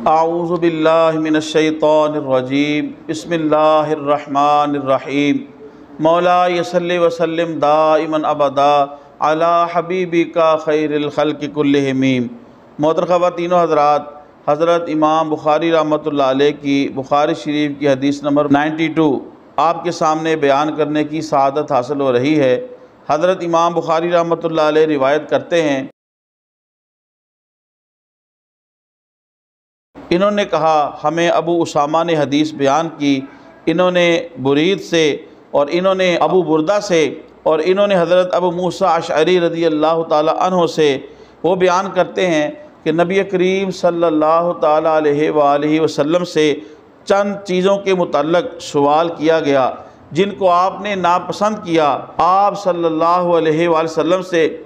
आऊज़ु बिल्लाहि मिनश्शैतानिर्रजीम बिस्मिल्लाहिर्रहमानिर्रहीम मौला यसल्लि वसल्लिम दाइमन अबदा अला हबीबिका खैरिल खल्क़ि कुल्लिहिम। मोहतरम ख़वातीन व हज़रात, हज़रत इमाम बुखारी रहमतुल्लाह अलैह की बुखारी शरीफ की हदीस नंबर 92 आपके सामने बयान करने की सआदत हासिल हो रही है। हज़रत इमाम बुखारी रहमतुल्लाह अलैह रिवायत करते हैं, इन्होंने कहा हमें अबू उसामा ने हदीस बयान की, इन्होंने बुरीद से और इन्होंने अबू बुरदा से और इन्होंने हज़रत अबू मूसा अशअरी रज़ी अल्लाह ताला अन्हो से। वो बयान करते हैं कि नबी करीम सल्लल्लाहु ताला अलैहि वसल्लम से चंद चीज़ों के मुतल्लक़ सवाल किया गया जिनको आपने नापसंद किया। आप सल्लल्लाहु अलैहि वसल्लम से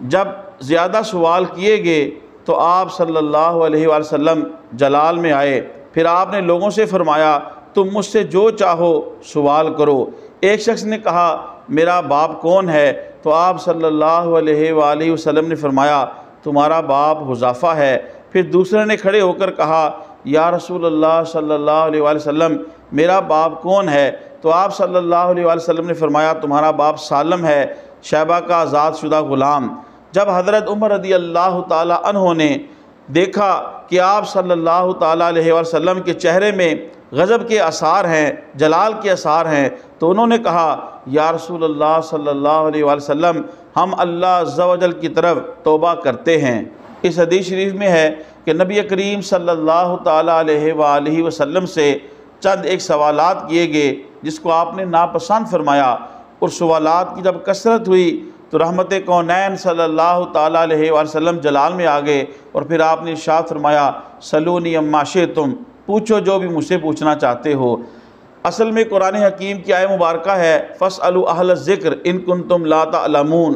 जब ज़्यादा सवाल किए गए तो आप सल्लल्लाहु अलैहि वसल्लम जलाल में आए। फिर आपने लोगों से फरमाया, तुम मुझसे जो चाहो सवाल करो। एक शख्स ने कहा, मेरा बाप कौन है? तो आप सल्लल्लाहु अलैहि वसल्लम ने फरमाया, तुम्हारा बाप हुज़ाफ़ा है। फिर दूसरे ने खड़े होकर कहा, या रसूल अल्लाह सल्लल्लाहु अलैहि वसल्लम, मेरा बाप कौन है? तो आप सल्लल्लाहु अलैहि वसल्लम ने फरमाया, तुम्हारा बाप सालम है, शैबा का आज़ाद शुदा ग़ुलाम। जब हज़रत उमर रज़ी अल्लाह ताला अन्हो ने देखा कि आप सल्लल्लाहु ताला अलैहि वसल्लम के चेहरे में गज़ब के आसार हैं, जलाल के आसार हैं, तो उन्होंने कहा, या रसूल अल्लाह सल्लल्लाहु अलैहि वसल्लम, हम अल्लाह अज़्ज़ा वजल की तरफ तौबा करते हैं। इस हदीस शरीफ में है कि नबी करीम सल्लल्लाहु ताला अलैहि वसल्लम से चंद एक सवालात किए गए जिसको आपने नापसंद फरमाया। और सवालात की जब कसरत हुई तो रहमत कौनैन सल्लल्लाहु ताला अलैहि वसल्लम जलाल में आ गए और फिर आपने इरशाद फरमाया, सलूनी अम्मा शिअ्तुम, पूछो जो भी मुझसे पूछना चाहते हो। असल में कुरान हकीम की आय मुबारक है, फ़स्अलू अहल ज़िक्र इन कुंतुम ला तअलमून,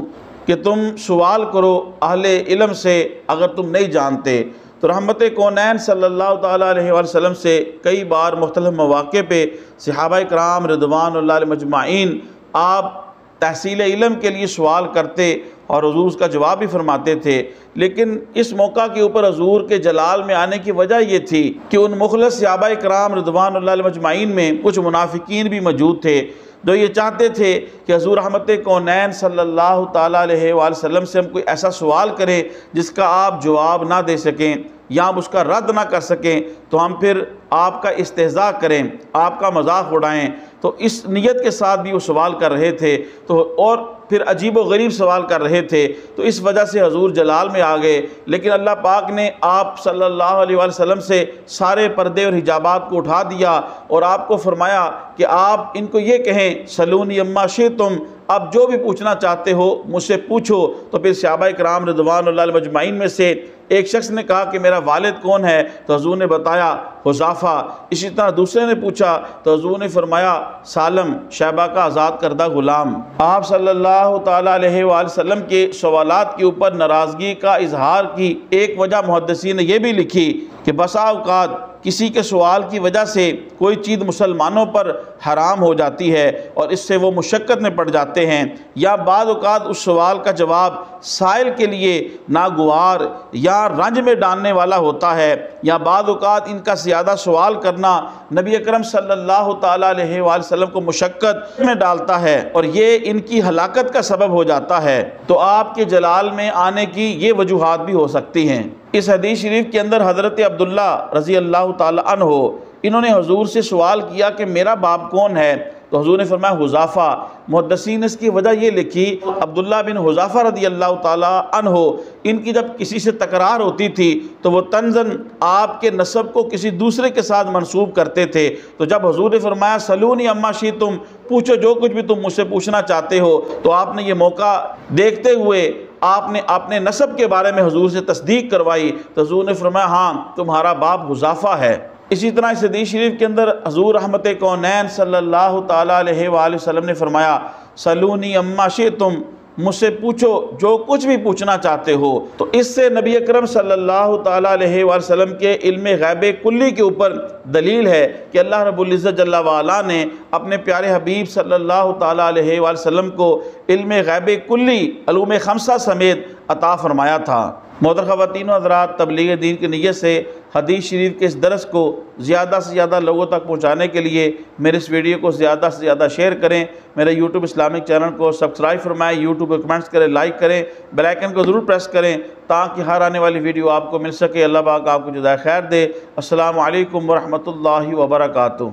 कि तुम सवाल करो अहले इल्म से अगर तुम नहीं जानते। तो रहमत कौनैन सल्लल्लाहु ताला अलैहि वसल्लम से कई बार मुख्तलिफ़ मौक़े पे सहाबा किराम रिदवानुल्लाह अलैहिम अजमाइन आप तहसील इल्म के लिए सवाल करते और हुज़ूर उसका जवाब भी फरमाते थे। लेकिन इस मौका के ऊपर हुज़ूर के जलाल में आने की वजह ये थी कि उन मुखलस सहाबा किराम रिदवानुल्लाह अलैहिम अजमाइन में कुछ मुनाफिकीन भी मौजूद थे जो ये चाहते थे कि हुज़ूर रहमत कौनैन सल्लल्लाहु ताला अलैहि वसल्लम से हम कोई ऐसा सवाल करें जिसका आप जवाब ना दे सकें या आप उसका रद्द ना कर सकें, तो हम फिर आपका इस्तेज़ा करें, आपका मजाक उड़ाएं। तो इस नीयत के साथ भी वो सवाल कर रहे थे, तो और फिर अजीब व गरीब सवाल कर रहे थे। तो इस वजह से हजूर जलाल में आ गए। लेकिन अल्लाह पाक ने आप सल्लल्लाहु अलैहि वसल्लम से सारे पर्दे और हिजाबात को उठा दिया और आपको फरमाया कि आप इनको ये कहें, सलूनी अम्मा शिअ्तुम, आप जो भी पूछना चाहते हो मुझसे पूछो। तो फिर सहाबा किराम रिदवानुल्लाह अलैहिम अजमाइन में से एक शख्स ने कहा कि मेरा वालिद कौन है? तो हजूर ने बताया हुज़ाफ़ा। इसी तरह दूसरे ने पूछा तो हजूर ने फरमाया सालम, शैबा का आज़ाद करदा ग़ुलाम। आप सल्लल्लाहु ताला अलैहि वसल्लम के सवालात के ऊपर नाराज़गी का इजहार की एक वजह मुहद्दिसीन ने यह भी लिखी कि बसा औक़ात किसी के सवाल की वजह से कोई चीज़ मुसलमानों पर हराम हो जाती है और इससे वो मुशक्क़त में पड़ जाते हैं, या बाद औक़ात उस सवाल का जवाब साइल के लिए नागवार या रंज में डालने वाला होता है, या बाद औक़ात इनका ज़्यादा सवाल करना नबी अकरम सल्लल्लाहु ताला अलैहि वसल्लम को मुशक्क़त में डालता है और ये इनकी हलाकत का सबब हो जाता है। तो आपके जलाल में आने की ये वजूहात भी हो सकती हैं। इस हदीस शरीफ के अंदर हज़रत अब्दुल्ला रज़ी अल्लाह ताला अन्हो, इन्होंने हुज़ूर से सवाल किया कि मेरा बाप कौन है? तो हुज़ूर ने फरमाया हुज़ाफ़ा। मुहद्दिसीन ने इसकी वजह ये लिखी, अब्दुल्ला बिन हुज़ाफ़ा रज़ी अल्लाह ताला अन्हो, इनकी जब किसी से तकरार होती थी तो वो तंज़न आपके नसब को किसी दूसरे के साथ मंसूब करते थे। तो जब हुज़ूर ने फरमाया सलूनी अम्मा शिअ्तुम, पूछो जो कुछ भी तुम मुझसे पूछना चाहते हो, तो आपने ये मौका देखते हुए आपने अपने नसब के बारे में हुज़ूर से तस्दीक करवाई। तो हुज़ूर ने फरमाया हाँ, तुम्हारा बाप हुज़ाफ़ा है। इसी तरह इस हदीस शरीफ के अंदर हुज़ूर रहमत कौनैन सल्लल्लाहु ताला अलैहि वसल्लम ने फरमाया सलूनी अम्मा शिअ्तुम, मुझसे पूछो जो कुछ भी पूछना चाहते हो। तो इससे नबी अकरम सल्लल्लाहु ताला अलैहि वसल्लम के इल्म गैब कुल्ली के ऊपर दलील है कि अल्लाह रब्बुल इज़्ज़त जल्ला वाला ने अपने प्यारे हबीब सल्लल्लाहु ताला अलैहि वसल्लम को इल्म गैब कुल्ली अलूम खमसा समेत अता फरमाया था। मोहतरम ख़वातीन हज़रात, तबलीग दीन की नीयत से हदीस शरीफ के इस दरस को ज़्यादा से ज़्यादा लोगों तक पहुँचाने के लिए मेरे इस वीडियो को ज़्यादा से ज़्यादा शेयर करें। मेरे यूट्यूब इस्लामिक चैनल को सब्सक्राइब फरमाएँ, यूट्यूब पर कमेंट्स करें, लाइक करें, बेल आइकन को ज़रूर प्रेस करें ताकि हर आने वाली वीडियो आपको मिल सके। अल्लाह पाक आपको जज़ाए खैर दे। अस्सलामु अलैकुम व रहमतुल्लाहि व बरकातुहू।